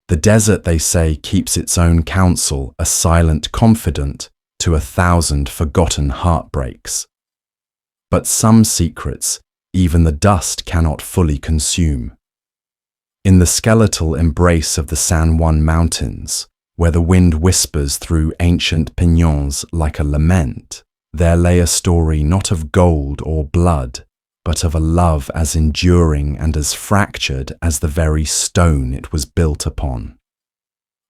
The desert, they say, keeps its own counsel, a silent confidant to 1,000 forgotten heartbreaks. But some secrets, even the dust cannot fully consume. In the skeletal embrace of the San Juan Mountains, where the wind whispers through ancient piñons like a lament, there lay a story not of gold or blood, but of a love as enduring and as fractured as the very stone it was built upon.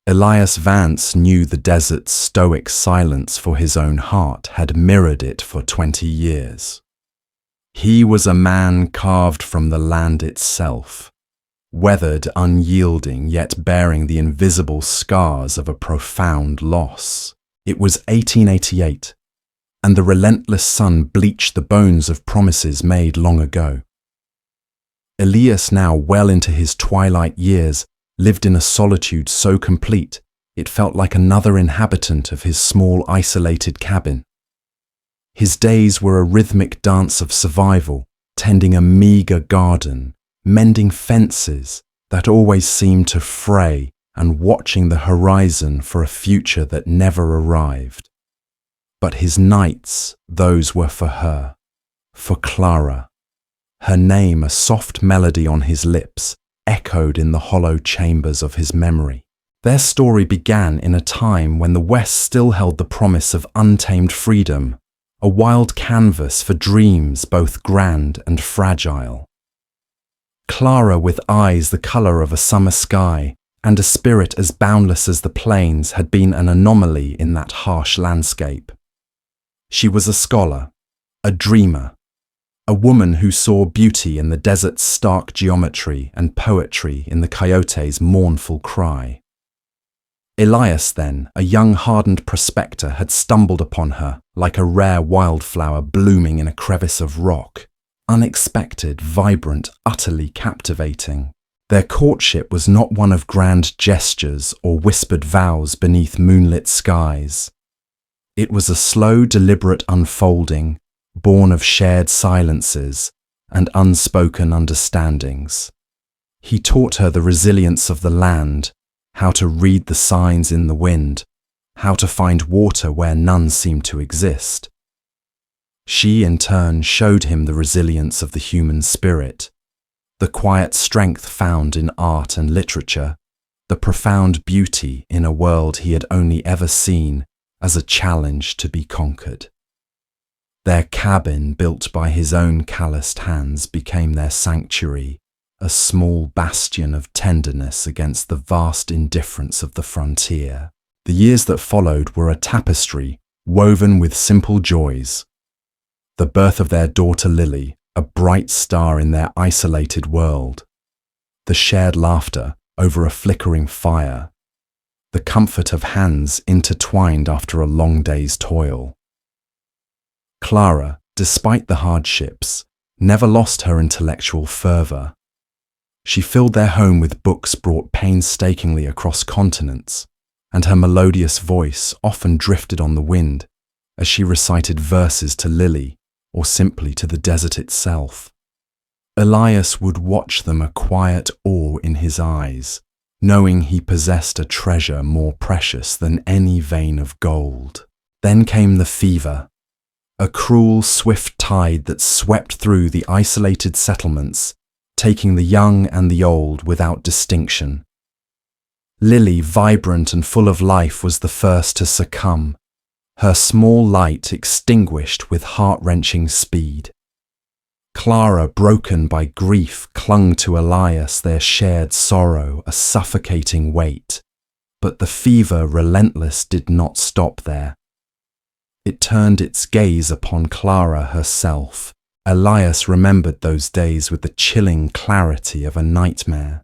Elias Vance knew the desert's stoic silence, for his own heart had mirrored it for 20 years. He was a man carved from the land itself, weathered, unyielding, yet bearing the invisible scars of a profound loss. It was 1888, and the relentless sun bleached the bones of promises made long ago. Elias, now well into his twilight years, lived in a solitude so complete it felt like another inhabitant of his small isolated cabin. His days were a rhythmic dance of survival, tending a meager garden, mending fences that always seemed to fray, and watching the horizon for a future that never arrived. But his nights, those were for her, for Clara. Her name, a soft melody on his lips, echoed in the hollow chambers of his memory. Their story began in a time when the West still held the promise of untamed freedom, a wild canvas for dreams both grand and fragile. Clara, with eyes the colour of a summer sky and a spirit as boundless as the plains, had been an anomaly in that harsh landscape. She was a scholar, a dreamer, a woman who saw beauty in the desert's stark geometry and poetry in the coyote's mournful cry. Elias, then, a young hardened prospector, had stumbled upon her like a rare wildflower blooming in a crevice of rock, unexpected, vibrant, utterly captivating. Their courtship was not one of grand gestures or whispered vows beneath moonlit skies. It was a slow, deliberate unfolding, born of shared silences and unspoken understandings. He taught her the resilience of the land, how to read the signs in the wind, how to find water where none seemed to exist. She, in turn, showed him the resilience of the human spirit, the quiet strength found in art and literature, the profound beauty in a world he had only ever seen as a challenge to be conquered. Their cabin, built by his own calloused hands, became their sanctuary, a small bastion of tenderness against the vast indifference of the frontier. The years that followed were a tapestry woven with simple joys. The birth of their daughter Lily, a bright star in their isolated world. The shared laughter over a flickering fire. The comfort of hands intertwined after a long day's toil. Clara, despite the hardships, never lost her intellectual fervour. She filled their home with books brought painstakingly across continents, and her melodious voice often drifted on the wind as she recited verses to Lily or simply to the desert itself. Elias would watch them, a quiet awe in his eyes, knowing he possessed a treasure more precious than any vein of gold. Then came the fever, a cruel, swift tide that swept through the isolated settlements, taking the young and the old without distinction. Lily, vibrant and full of life, was the first to succumb, her small light extinguished with heart-wrenching speed. Clara, broken by grief, clung to Elias, their shared sorrow, a suffocating weight. But the fever, relentless, did not stop there. It turned its gaze upon Clara herself. Elias remembered those days with the chilling clarity of a nightmare.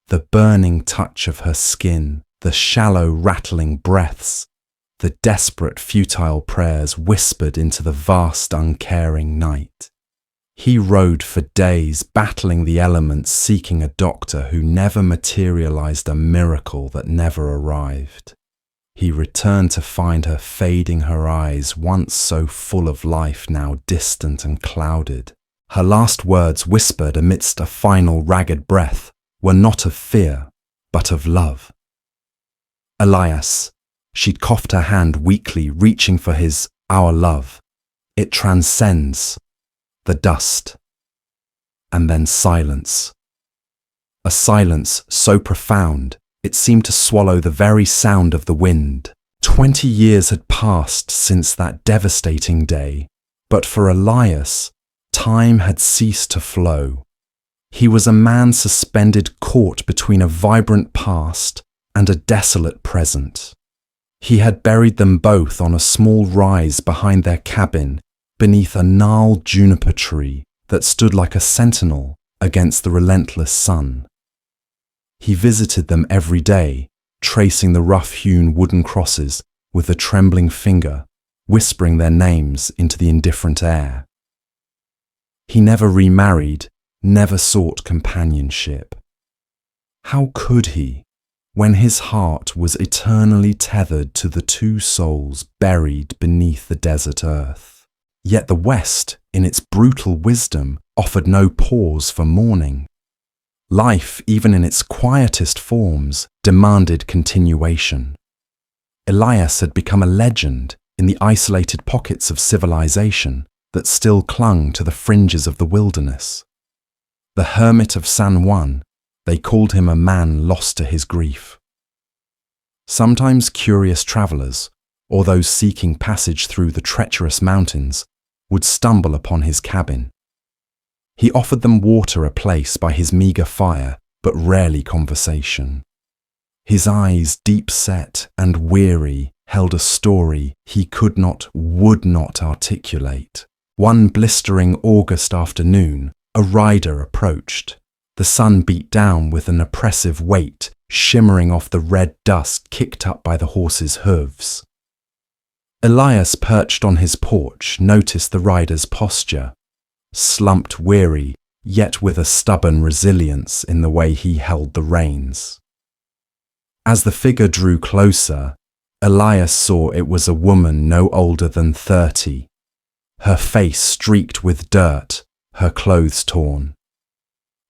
The burning touch of her skin, the shallow, rattling breaths, the desperate, futile prayers whispered into the vast, uncaring night. He rode for days, battling the elements, seeking a doctor who never materialized, a miracle that never arrived. He returned to find her fading, her eyes, once so full of life, now distant and clouded. Her last words, whispered amidst a final ragged breath, were not of fear, but of love. Elias, she'd coughed her hand weakly, reaching for our love. It transcends the dust. And then silence. A silence so profound, it seemed to swallow the very sound of the wind. 20 years had passed since that devastating day, but for Elias, time had ceased to flow. He was a man suspended, caught between a vibrant past and a desolate present. He had buried them both on a small rise behind their cabin, beneath a gnarled juniper tree that stood like a sentinel against the relentless sun. He visited them every day, tracing the rough-hewn wooden crosses with a trembling finger, whispering their names into the indifferent air. He never remarried, never sought companionship. How could he, when his heart was eternally tethered to the two souls buried beneath the desert earth? Yet the West, in its brutal wisdom, offered no pause for mourning. Life, even in its quietest forms, demanded continuation. Elias had become a legend in the isolated pockets of civilization that still clung to the fringes of the wilderness. The hermit of San Juan, they called him a man lost to his grief. Sometimes curious travelers, or those seeking passage through the treacherous mountains, would stumble upon his cabin. He offered them water, a place by his meager fire, but rarely conversation. His eyes, deep set and weary, held a story he could not, would not articulate. One blistering August afternoon, a rider approached. The sun beat down with an oppressive weight, shimmering off the red dust kicked up by the horse's hooves. Elias, perched on his porch, noticed the rider's posture. Slumped, weary, yet with a stubborn resilience in the way he held the reins. As the figure drew closer, Elias saw it was a woman no older than 30. Her face streaked with dirt, her clothes torn.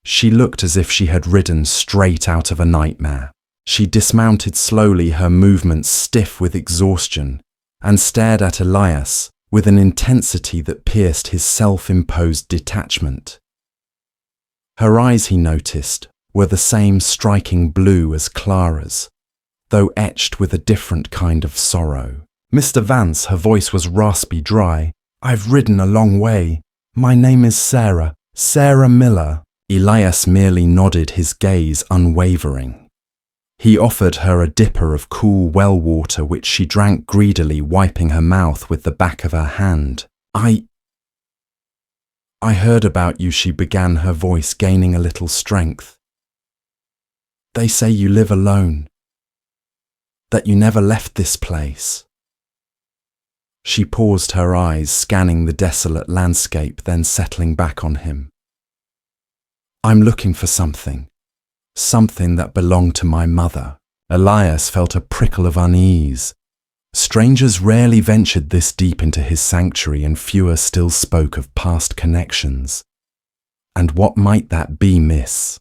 She looked as if she had ridden straight out of a nightmare. She dismounted slowly, her movements stiff with exhaustion, and stared at Elias with an intensity that pierced his self-imposed detachment. Her eyes, he noticed, were the same striking blue as Clara's, though etched with a different kind of sorrow. "Mr. Vance," her voice was raspy, dry. "I've ridden a long way. My name is Sarah Miller." Elias merely nodded, his gaze unwavering. He offered her a dipper of cool well water, which she drank greedily, wiping her mouth with the back of her hand. I heard about you," she began, her voice gaining a little strength. "They say you live alone, that you never left this place." She paused, her eyes scanning the desolate landscape, then settling back on him. "I'm looking for something that belonged to my mother." Elias felt a prickle of unease. Strangers rarely ventured this deep into his sanctuary, and fewer still spoke of past connections. "And what might that be, miss?"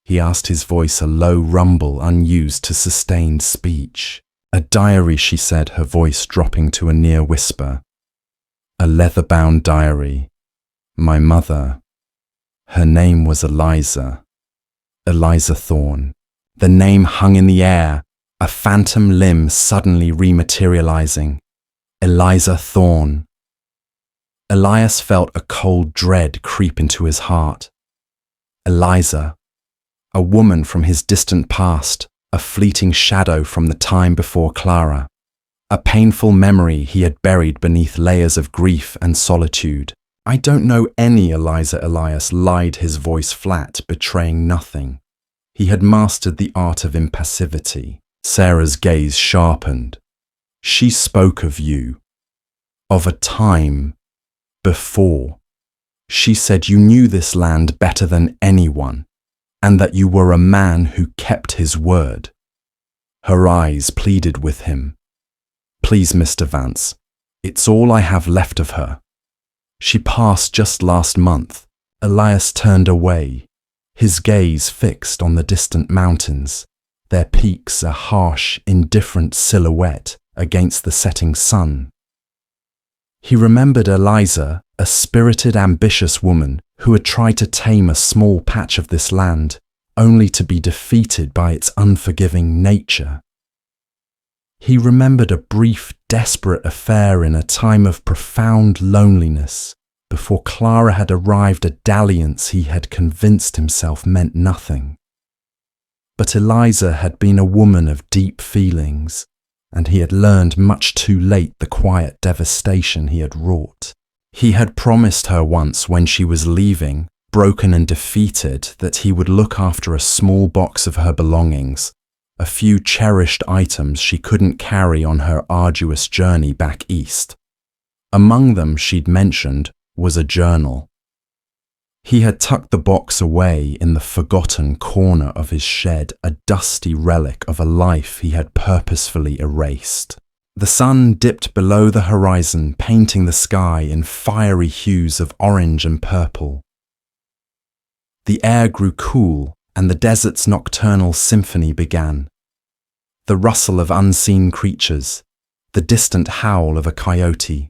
he asked, his voice a low rumble unused to sustained speech. "A diary," she said, her voice dropping to a near whisper. "A leather-bound diary. My mother. Her name was Eliza Thorne." The name hung in the air, a phantom limb suddenly rematerializing. Eliza Thorne. Elias felt a cold dread creep into his heart. Eliza, a woman from his distant past, a fleeting shadow from the time before Clara, a painful memory he had buried beneath layers of grief and solitude. "I don't know any Eliza." Elias lied, his voice flat, betraying nothing. He had mastered the art of impassivity. Sarah's gaze sharpened. "She spoke of you, of a time before. She said you knew this land better than anyone, and that you were a man who kept his word." Her eyes pleaded with him. "Please, Mr. Vance, it's all I have left of her. She passed just last month." Elias turned away, his gaze fixed on the distant mountains, their peaks a harsh, indifferent silhouette against the setting sun. He remembered Eliza, a spirited, ambitious woman who had tried to tame a small patch of this land, only to be defeated by its unforgiving nature. He remembered a brief, desperate affair in a time of profound loneliness, before Clara had arrived, a dalliance he had convinced himself meant nothing. But Eliza had been a woman of deep feelings, and he had learned much too late the quiet devastation he had wrought. He had promised her once when she was leaving, broken and defeated, that he would look after a small box of her belongings, a few cherished items she couldn't carry on her arduous journey back east. Among them, she'd mentioned, was a journal. He had tucked the box away in the forgotten corner of his shed, a dusty relic of a life he had purposefully erased. The sun dipped below the horizon, painting the sky in fiery hues of orange and purple. The air grew cool, and the desert's nocturnal symphony began. The rustle of unseen creatures, the distant howl of a coyote.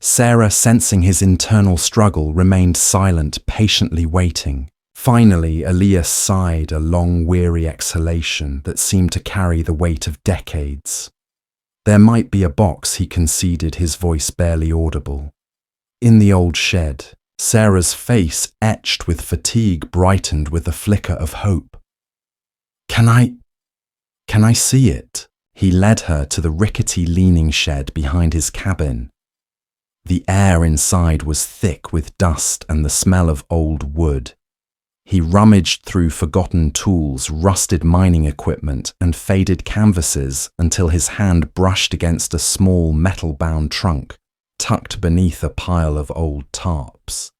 Sarah, sensing his internal struggle, remained silent, patiently waiting. Finally, Elias sighed, a long, weary exhalation that seemed to carry the weight of decades. There might be a box, he conceded, his voice barely audible. In the old shed, Sarah's face, etched with fatigue, brightened with a flicker of hope. Can I see it?" He led her to the rickety leaning shed behind his cabin. The air inside was thick with dust and the smell of old wood. He rummaged through forgotten tools, rusted mining equipment, and faded canvases until his hand brushed against a small metal-bound trunk, tucked beneath a pile of old tarps.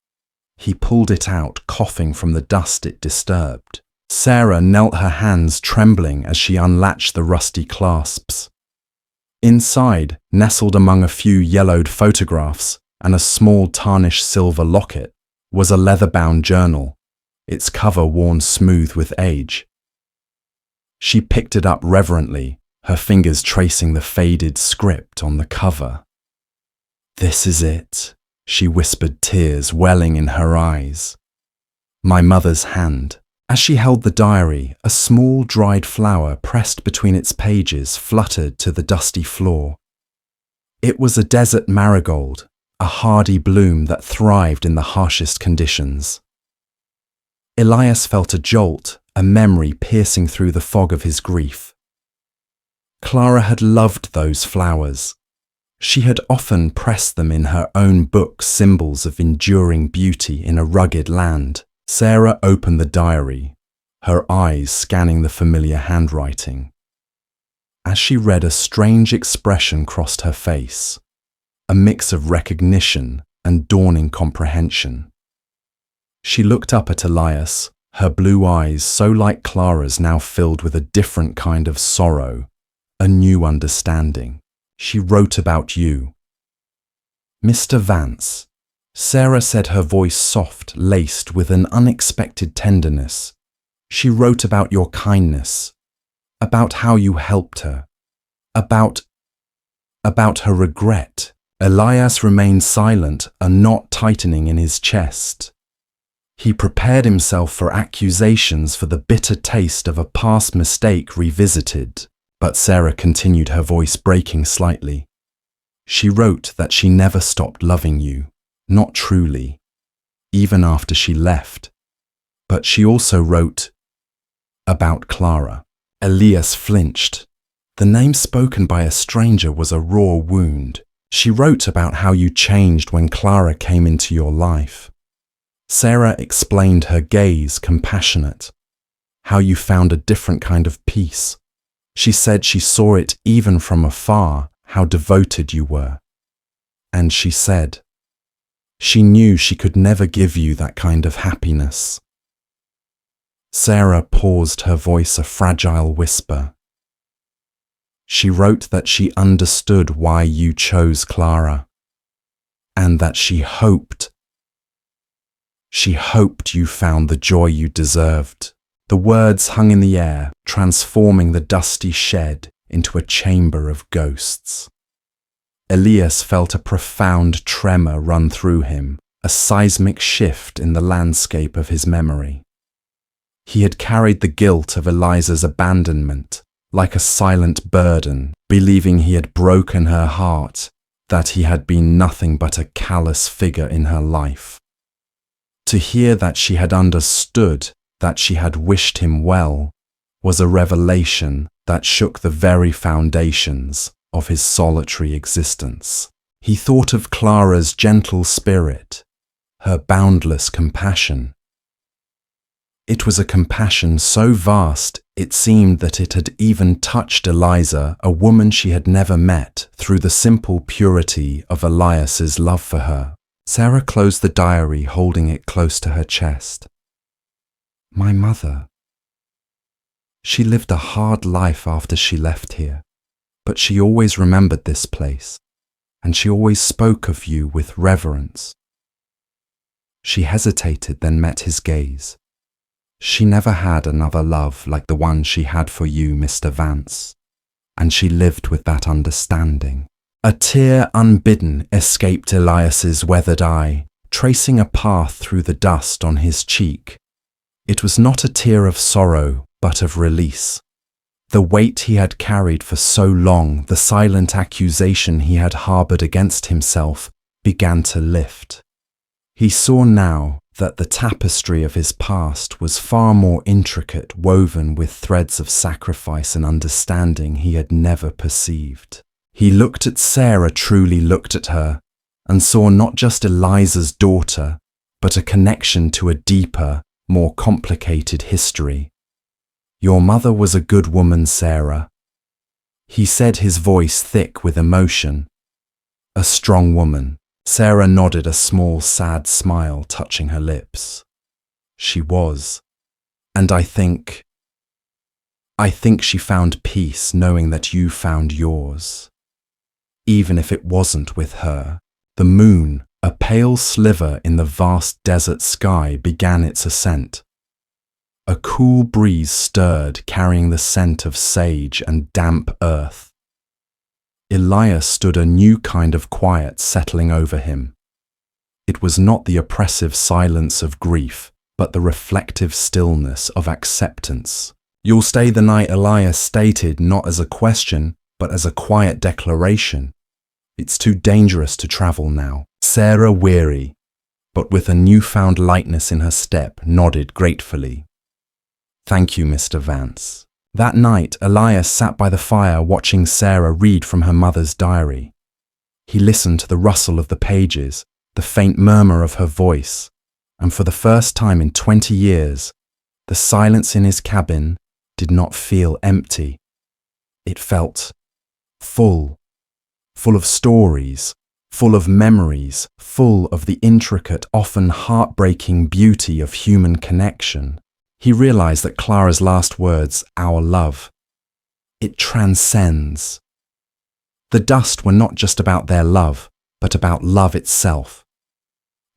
He pulled it out, coughing from the dust it disturbed. Sarah knelt, her hands trembling as she unlatched the rusty clasps. Inside, nestled among a few yellowed photographs and a small tarnished silver locket, was a leather-bound journal, its cover worn smooth with age. She picked it up reverently, her fingers tracing the faded script on the cover. "This is it," she whispered, tears welling in her eyes. My mother's hand. As she held the diary, a small dried flower pressed between its pages fluttered to the dusty floor. It was a desert marigold, a hardy bloom that thrived in the harshest conditions. Elias felt a jolt, a memory piercing through the fog of his grief. Clara had loved those flowers. She had often pressed them in her own book, symbols of enduring beauty in a rugged land. Sarah opened the diary, her eyes scanning the familiar handwriting. As she read, a strange expression crossed her face, a mix of recognition and dawning comprehension. She looked up at Elias, her blue eyes, so like Clara's, now filled with a different kind of sorrow, a new understanding. "She wrote about you." "Mr. Vance," Sarah said, her voice soft, laced with an unexpected tenderness. "She wrote about your kindness, about how you helped her, about her regret." Elias remained silent, a knot tightening in his chest. He prepared himself for accusations, for the bitter taste of a past mistake revisited. But Sarah continued, her voice breaking slightly. "She wrote that she never stopped loving you. Not truly, even after she left. But she also wrote about Clara." Elias flinched. The name spoken by a stranger was a raw wound. "She wrote about how you changed when Clara came into your life." Sarah explained, her gaze compassionate. "How you found a different kind of peace. She said she saw it even from afar, how devoted you were. And she said, she knew she could never give you that kind of happiness." Sarah paused, her voice a fragile whisper. "She wrote that she understood why you chose Clara, and that she hoped you found the joy you deserved, The words hung in the air, transforming the dusty shed into a chamber of ghosts. Elias felt a profound tremor run through him, a seismic shift in the landscape of his memory. He had carried the guilt of Eliza's abandonment like a silent burden, believing he had broken her heart, that he had been nothing but a callous figure in her life. To hear that she had understood, that she had wished him well, was a revelation that shook the very foundations of his solitary existence. He thought of Clara's gentle spirit, her boundless compassion. It was a compassion so vast it seemed that it had even touched Eliza, a woman she had never met, through the simple purity of Elias's love for her. Sarah closed the diary, holding it close to her chest. My mother. She lived a hard life after she left here, but she always remembered this place, and she always spoke of you with reverence. She hesitated, then met his gaze. She never had another love like the one she had for you, Mr. Vance, and she lived with that understanding. A tear unbidden escaped Elias's weathered eye, tracing a path through the dust on his cheek. It was not a tear of sorrow, but of release. The weight he had carried for so long, the silent accusation he had harbored against himself, began to lift. He saw now that the tapestry of his past was far more intricate, woven with threads of sacrifice and understanding he had never perceived. He looked at Sarah, truly looked at her, and saw not just Eliza's daughter, but a connection to a deeper, more complicated history. Your mother was a good woman, Sarah. He said, his voice thick with emotion. A strong woman. Sarah nodded, a small, sad smile touching her lips. She was. And I think she found peace knowing that you found yours. Even if it wasn't with her, the moon, a pale sliver in the vast desert sky, began its ascent. A cool breeze stirred, carrying the scent of sage and damp earth. Elias stood, a new kind of quiet settling over him. It was not the oppressive silence of grief, but the reflective stillness of acceptance. You'll stay the night, Elias stated, not as a question, but as a quiet declaration. It's too dangerous to travel now. Sarah, weary, but with a newfound lightness in her step, nodded gratefully. Thank you, Mr. Vance. That night, Elias sat by the fire watching Sarah read from her mother's diary. He listened to the rustle of the pages, the faint murmur of her voice, and for the first time in 20 years, the silence in his cabin did not feel empty. It felt full of stories, full of memories, full of the intricate, often heartbreaking beauty of human connection. He realized that Clara's last words, our love, it transcends. The dust were not just about their love, but about love itself.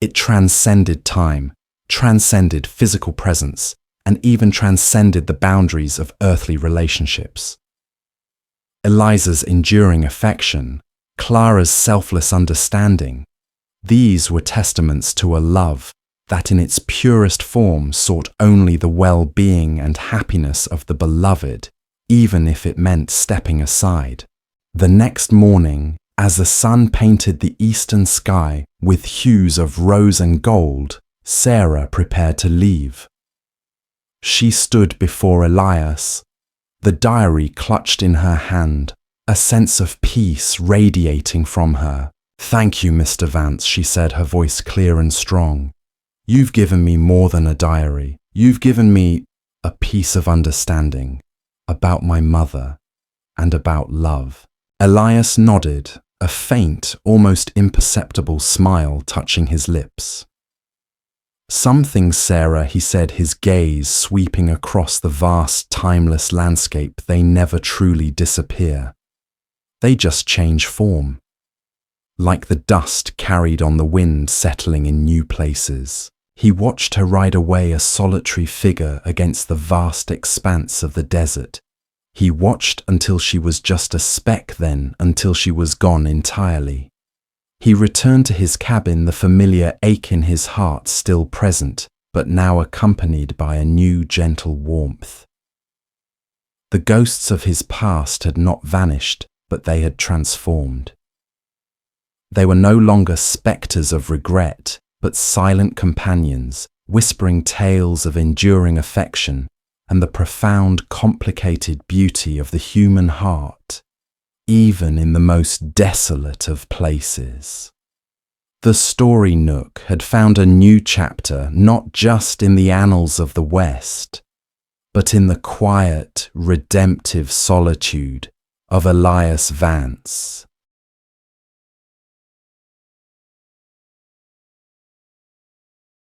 It transcended time, transcended physical presence, and even transcended the boundaries of earthly relationships. Eliza's enduring affection, Clara's selfless understanding, these were testaments to a love that in its purest form sought only the well-being and happiness of the beloved, even if it meant stepping aside. The next morning, as the sun painted the eastern sky with hues of rose and gold, Sarah prepared to leave. She stood before Elias, the diary clutched in her hand, a sense of peace radiating from her. Thank you, Mr. Vance, she said, her voice clear and strong. You've given me more than a diary. You've given me a piece of understanding about my mother and about love. Elias nodded, a faint, almost imperceptible smile touching his lips. Some things, Sarah, he said, his gaze sweeping across the vast, timeless landscape, they never truly disappear. They just change form, like the dust carried on the wind settling in new places. He watched her ride away, a solitary figure against the vast expanse of the desert. He watched until she was just a speck, then until she was gone entirely. He returned to his cabin, the familiar ache in his heart still present, but now accompanied by a new gentle warmth. The ghosts of his past had not vanished, but they had transformed. They were no longer spectres of regret, but silent companions, whispering tales of enduring affection and the profound, complicated beauty of the human heart, even in the most desolate of places. The story nook had found a new chapter, not just in the annals of the West, but in the quiet, redemptive solitude of Elias Vance.